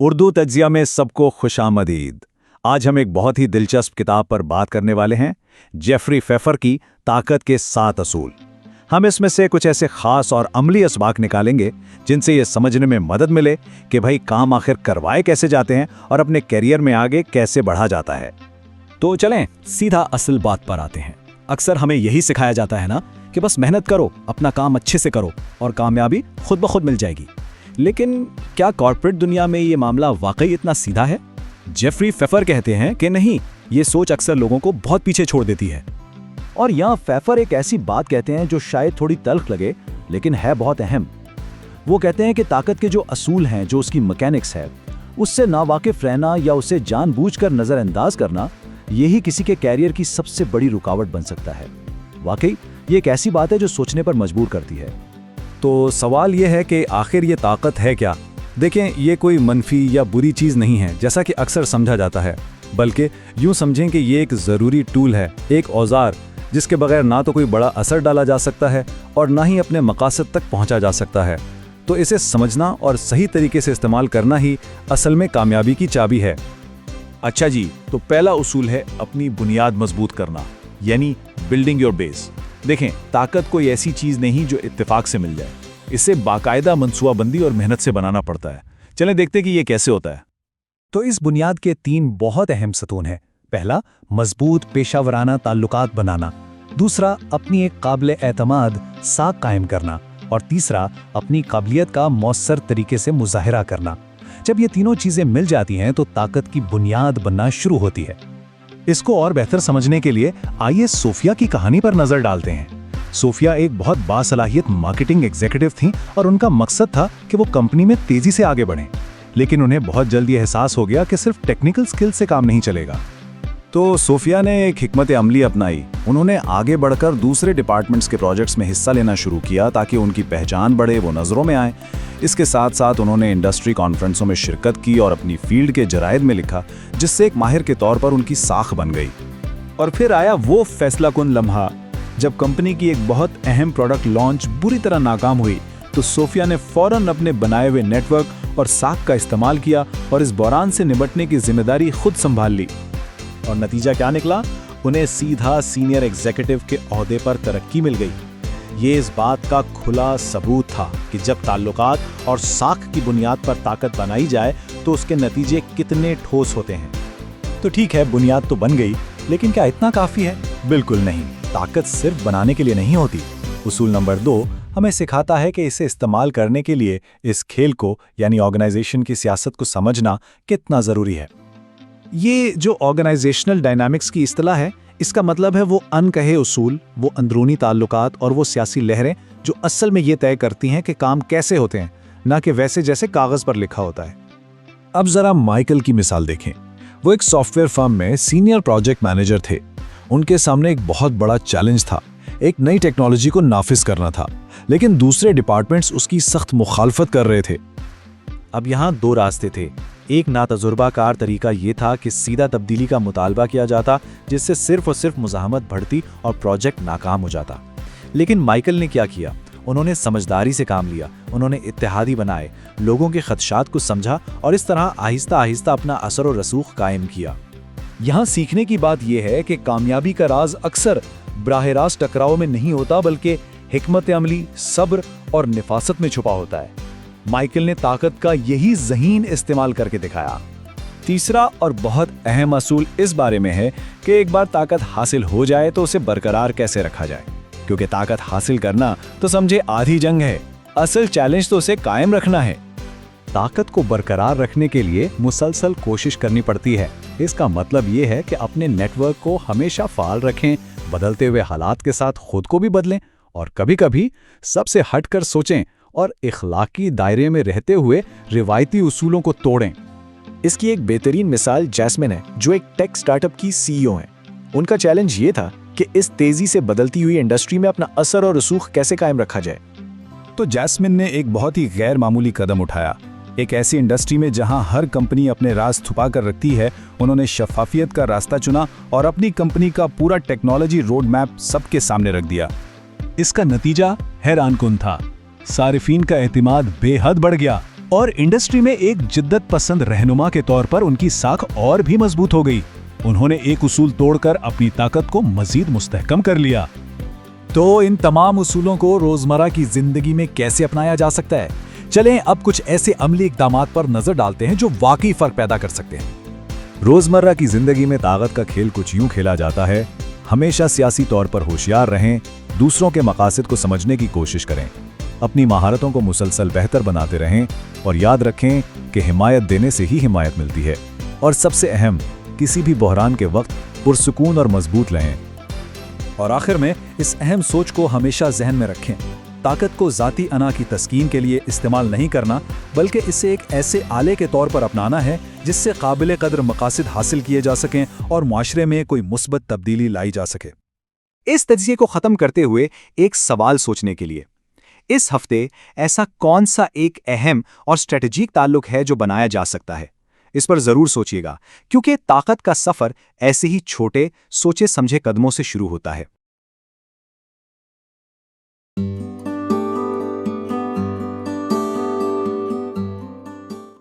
उर्दू तज्जिया में सबको खुशामदीद। आज हम एक बहुत ही दिलचस्प किताब पर बात करने वाले हैं, जेफरी फेफर की ताकत के 7 असूल। हम इसमें से कुछ ऐसे खास और अमली असबाक निकालेंगे जिनसे ये समझने में मदद मिले कि भाई काम आखिर करवाए कैसे जाते हैं और अपने कैरियर में आगे कैसे बढ़ा जाता है। तो चलें सीधा असल बात पर आते हैं। अक्सर हमें यही सिखाया जाता है ना कि बस मेहनत करो, अपना काम अच्छे से करो और कामयाबी खुद ब खुद मिल जाएगी। लेकिन क्या कॉर्पोरेट दुनिया में ये मामला वाकई इतना सीधा है? जेफरी फेफर कहते हैं कि नहीं, ये सोच अक्सर लोगों को बहुत पीछे छोड़ देती है। और यहाँ फेफर एक ऐसी बात कहते हैं जो शायद थोड़ी तल्ख लगे लेकिन है बहुत अहम। वो कहते हैं कि ताकत के जो असूल हैं, जो उसकी मैकेनिक्स है, उससे नावाकिफ रहना या उसे जानबूझकर नज़रअंदाज करना, यही किसी के कैरियर की सबसे बड़ी रुकावट बन सकता है। वाकई ये एक ऐसी बात है जो सोचने पर मजबूर करती है। तो सवाल ये है कि आखिर ये ताकत है क्या? देखें, ये कोई मनफी या बुरी चीज़ नहीं है जैसा कि अक्सर समझा जाता है, बल्कि यूँ समझें कि ये एक ज़रूरी टूल है, एक औजार जिसके बगैर ना तो कोई बड़ा असर डाला जा सकता है और ना ही अपने मकासद तक पहुँचा जा सकता है। तो इसे समझना और सही तरीके से इस्तेमाल करना ही असल में कामयाबी की चाबी है। अच्छा जी, तो पहला उसूल है अपनी बुनियाद मजबूत करना, यानी बिल्डिंग योर बेस। देखें, ताकत कोई ऐसी चीज नहीं जो इत्तेफाक से मिल जाए, इसे बाकायदा मंसूबाबंदी और मेहनत से बनाना पड़ता है। चलें देखते हैं कि ये कैसे होता है। तो इस बुनियाद के 3 बहुत अहम सतून हैं। पहला, मजबूत पेशावराना ताल्लुकात बनाना। दूसरा, अपनी एक काबिल एतमाद साख कायम करना। और तीसरा, अपनी काबिलियत का मौसर तरीके से मुजाहिरा करना। जब ये तीनों चीजें मिल जाती हैं तो ताकत की बुनियाद बनना शुरू होती है। इसको और बेहतर समझने के लिए आइए सोफिया की कहानी पर नजर डालते हैं। सोफिया एक बहुत बासलाहियत मार्केटिंग एग्जीक्यूटिव थीं और उनका मकसद था कि वो कंपनी में तेजी से आगे बढ़ें। लेकिन उन्हें बहुत जल्दी एहसास हो गया कि सिर्फ टेक्निकल स्किल से काम नहीं चलेगा। तो सोफिया ने एक हिकमत अमली अपनाई। उन्होंने आगे बढ़कर दूसरे डिपार्टमेंट्स के प्रोजेक्ट्स में हिस्सा लेना शुरू किया ताकि उनकी पहचान बढ़े, वो नज़रों में आए। इसके साथ साथ उन्होंने इंडस्ट्री कॉन्फ्रेंसों में शिरकत की और अपनी फील्ड के जरायद में लिखा, जिससे एक माहिर के तौर पर उनकी साख बन गई। और फिर आया वो फैसला कुन लम्हा जब कंपनी की एक बहुत अहम प्रोडक्ट लॉन्च बुरी तरह नाकाम हुई। तो सोफिया ने फौरन अपने बनाए हुए नेटवर्क और साख का इस्तेमाल किया और इस बहरान से निपटने की जिम्मेदारी खुद संभाल ली। और नतीजा क्या निकला? उन्हें सीधा सीनियर एग्जीक्यूटिव के ओहदे पर तरक्की मिल गई। ये इस बात का खुला सबूत था कि जब ताल्लुकात और साख की बुनियाद पर ताकत बनाई जाए तो उसके नतीजे कितने ठोस होते हैं। तो ठीक है, बुनियाद तो बन गई, लेकिन क्या इतना काफी है? बिल्कुल नहीं। ताकत सिर्फ बनाने के लिए नहीं होती। उसूल नंबर 2 हमें सिखाता है कि इसे इस्तेमाल करने के लिए इस खेल को, यानी ऑर्गेनाइजेशन की सियासत को समझना कितना जरूरी है। ये जो ऑर्गेनाइजेशनल डायनामिक्स की इस्तिलाह है, इसका मतलब है वो अनकहे उसूल, वो अंदरूनी ताल्लुकात और वो सियासी लहरें जो असल में ये तय करती हैं कि काम कैसे होते हैं, ना कि वैसे जैसे कागज पर लिखा होता है। अब जरा माइकल की मिसाल देखें। वो एक सॉफ्टवेयर फर्म में सीनियर प्रोजेक्ट मैनेजर थे। उनके सामने एक बहुत बड़ा चैलेंज था, एक नई टेक्नोलॉजी को नाफिज करना था, लेकिन दूसरे डिपार्टमेंट्स उसकी सख्त मुखालफत कर रहे थे। अब यहाँ 2 रास्ते थे। एक नातजुर्बाकार तरीका ये था कि सीधा तब्दीली का मुतालबा किया जाता, जिससे सिर्फ और सिर्फ मुज़ाहमत बढ़ती और प्रोजेक्ट नाकाम हो जाता। लेकिन माइकल ने क्या किया? उन्होंने समझदारी से काम लिया। उन्होंने इत्तेहादी बनाए, लोगों के खदशात को समझा और इस तरह आहिस्ता आहिस्ता अपना असर और रसूख कायम किया। यहाँ सीखने की बात यह है कि कामयाबी का राज अक्सर बराह रास्त टकराव में नहीं होता, बल्कि हिकमत अमली, सब्र और निफासत में छुपा होता है। माइकल ने ताकत का यही ज़हीन इस्तेमाल करके दिखाया। तीसरा और बहुत अहम असूल इस बारे में है कि एक बार ताकत हासिल हो जाए तो उसे बरकरार कैसे रखा जाए, क्योंकि ताकत हासिल करना तो समझे आधी जंग है, असल चैलेंज तो उसे कायम रखना है। ताकत को बरकरार रखने के लिए मुसलसल कोशिश करनी पड़ती है। इसका मतलब ये है कि अपने नेटवर्क को हमेशा फाल रखें, बदलते हुए हालात के साथ खुद को भी बदलें और कभी-कभी सबसे हटकर सोचें और इखलाकी दायरे में रहते हुए रिवायती उसूलों को तोड़ें। इसकी एक बेहतरीन मिसाल जैस्मिन है, जो एक टेक स्टार्टअप की सीईओ हैं। उनका चैलेंज ये था कि इस तेजी से बदलती हुई इंडस्ट्री में अपना असर और रसूख कैसे कायम रखा जाए। तो जैस्मिन ने एक बहुत ही गैर मामूली कदम उठाया। एक ऐसी इंडस्ट्री में जहां हर कंपनी अपने राज छुपा कर रखती है, उन्होंने शफाफियत का रास्ता चुना और अपनी कंपनी का पूरा टेक्नोलॉजी रोड मैप सबके सामने रख दिया। इसका नतीजा हैरानकुन था। सारिफीन का एतमाद बेहद बढ़ गया। और इंडस्ट्री में एक जिद्दत पसंद रहनुमा के तौर पर उनकी साख और भी मजबूत हो गई। उन्होंने एक उसूल तोड़कर अपनी ताकत को मजीद मुस्तहकम कर लिया। तो इन तमाम उसूलों को रोजमर्रा की जिंदगी में कैसे अपनाया जा सकता है? चलें अब कुछ ऐसे अमली इकदामात पर नजर डालते हैं जो वाकई फर्क पैदा कर सकते हैं। रोजमर्रा की जिंदगी में ताकत का खेल कुछ यूं खेला जाता है। हमेशा सियासी तौर पर होशियार रहें, दूसरों के मकासद को समझने की कोशिश करें, अपनी महारतों को मुसलसल बेहतर बनाते रहें और याद रखें कि हिमायत देने से ही हिमायत मिलती है। और सबसे अहम, किसी भी बहरान के वक्त पुरसुकून और मजबूत रहें। और आखिर में इस अहम सोच को हमेशा जहन में रखें, ताकत को ज़ाती अना की तस्कीन के लिए इस्तेमाल नहीं करना, बल्कि इसे एक ऐसे आले के तौर पर अपनाना है जिससे काबिल कदर मकासद हासिल किए जा सकें और मुआशरे में कोई मुस्बत तब्दीली लाई जा सके। इस तजिए को ख़त्म करते हुए एक सवाल सोचने के लिए, इस हफ्ते ऐसा कौन सा एक अहम और स्ट्रेटेजिक ताल्लुक है जो बनाया जा सकता है? इस पर ज़रूर सोचिएगा, क्योंकि ताकत का सफ़र ऐसे ही छोटे सोचे समझे कदमों से शुरू होता है।